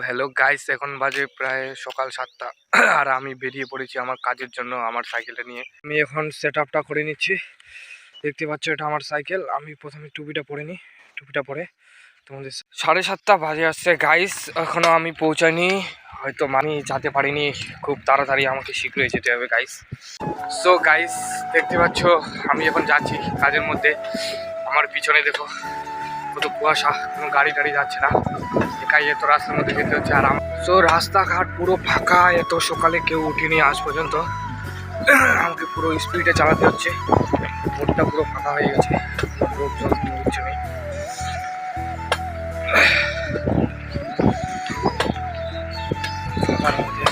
Hello guys, এখন বাজে প্রায় সকাল 7টা। আর আমি বেরিয়ে পড়েছি আমার কাজের জন্য আমার সাইকেলটা নিয়ে। আমি এখন সেট আপটা করে নিচ্ছি। দেখতে পাচ্ছ এটা আমার সাইকেল। আমি প্রথমে টুপিটা পরে নিই। টুপিটা পরে তোমাদের 7:30 বাজে আসছে গাইস, এখনও আমি পৌঁছাইনি। হয়তো আমি যেতে পারিনি, খুব তাড়াতাড়ি আমাকে শীঘ্রই যেতে হবে গাইস। সো গাইস, দেখতে পাচ্ছ আমি এখন যাচ্ছি কাজের মধ্যে। আমার পিছনে দেখো কত কুয়াশা, কোনো গাড়ি টাড়ি যাচ্ছে না, একাই এত রাস্তার মধ্যে যেতে হচ্ছে। আর তো রাস্তাঘাট পুরো ফাঁকা, এত সকালে কেউ উঠিনি আজ পর্যন্ত। আমাকে পুরো স্পিডে চালাতে হচ্ছে, রোডটা পুরো ফাঁকা হয়ে গেছে, লোকজন কিছু নেই। ফাঁকার মধ্যে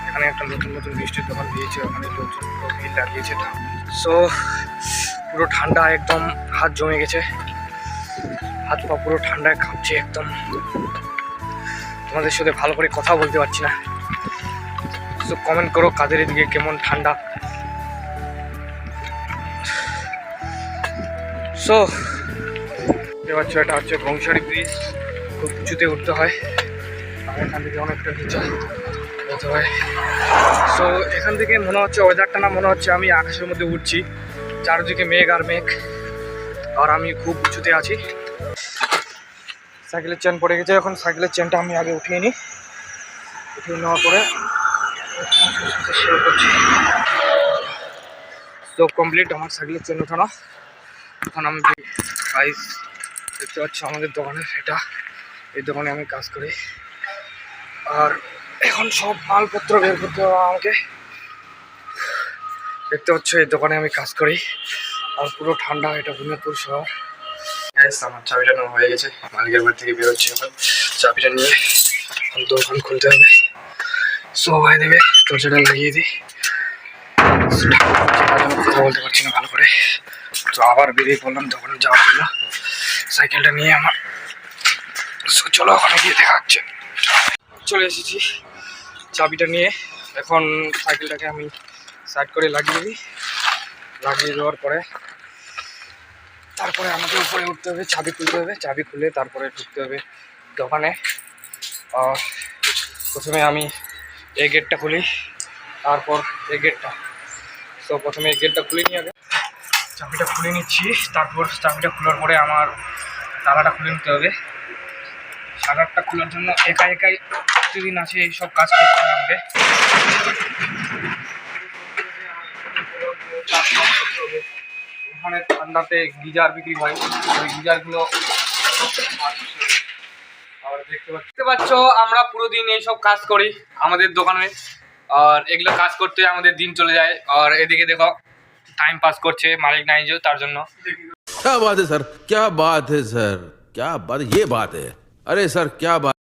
এখানে একটা নতুন নতুন মিষ্টির দোকান দিয়েছে, ওখানে লোকজন পুরো ভিড় লাগিয়েছে। সো পুরো ঠান্ডা, একদম হাত জমে গেছে, হাত পা পুরো ঠান্ডায় কাঁপছে একদম। তোমাদের সাথে ভালো করে কথা বলতে পারছি না। সো কমেন্ট করো কাদের এদিকে কেমন ঠান্ডা। সো দেখতে পাচ্ছ এটা হচ্ছে বংশারি ব্রিজ, খুব উঁচুতে উঠতে হয়, আর এখান থেকে অনেকটা নিচে যেতে হয়। সো এখান থেকে মনে হচ্ছে ওয়েদারটা না, মনে হচ্ছে আমি আকাশের মধ্যে উঠছি, চারদিকে মেঘ আর মেঘ, আর আমি খুব উঁচুতে আছি। সাইকেলের চেন পড়ে গেছে, এখন সাইকেলের চেনটা আমি আগে উঠিয়ে নিই। উঠিয়ে নেওয়ার পরে শুরু করছি। তো কমপ্লিট আমার সাইকেলের চেন ওঠানো। এখন আমি গাইস দেখতে পাচ্ছি আমাদের দোকানের এটা, এই দোকানে আমি কাজ করি। আর এখন সব মালপত্র বের করতে হবে আমাকে। দেখতে পাচ্ছ এই দোকানে আমি কাজ করি, আর পুরো ঠান্ডা, এটা বুনিয়াদপুর শহর। আমার চাবিটা নেওয়া হয়ে গেছে, মালিকের বাড়ি থেকে বেরোচ্ছি এখন। চাবিটা নিয়ে দোকান খুলতে হবে। সবাই দেবে, দরজাটা লাগিয়ে দিই। কথা বলতে পারছি না ভালো করে, তো আবার বেরিয়ে পড়লাম দোকানে যাওয়ার জন্য সাইকেলটা নিয়ে আমার। চলো ওখানে গিয়ে দেখা হচ্ছে। চলে এসেছি চাবিটা নিয়ে, এখন সাইকেলটাকে আমি সাইড করে লাগিয়ে দিই। লাগিয়ে দেওয়ার পরে তারপরে আমাকে উপরে উঠতে হবে, চাবি খুলতে হবে, চাবি খুলে তারপরে ঢুকতে হবে দোকানে। প্রথমে আমি এই গেটটা খুলি, তারপর এই গেটটা। তো প্রথমে এই গেটটা খুলে নিই, আগে চাবিটা খুলে নিচ্ছি। তারপর চাবিটা খোলার পরে আমার তালাটা খুলে নিতে হবে। শাটারটা খোলার জন্য একা একাই প্রতিদিন আছে এইসব কাজ করতে হবে আমাকে। ওখানে ঠান্ডাতে গিজার বিক্রি হয়, ওই গিজারগুলো দেখতে পাচ্ছ। আমরা পুরো দিন এইসব কাজ করি আমাদের দোকানে, আর এগুলো কাজ করতে আমাদের দিন চলে যায়। আর এদিকে দেখো টাইম পাস করছে মালিক নাই যে, তার জন্য। क्या बात है सर, क्या बात है सर, क्या बात, ये बात है। अरे सर क्या बात।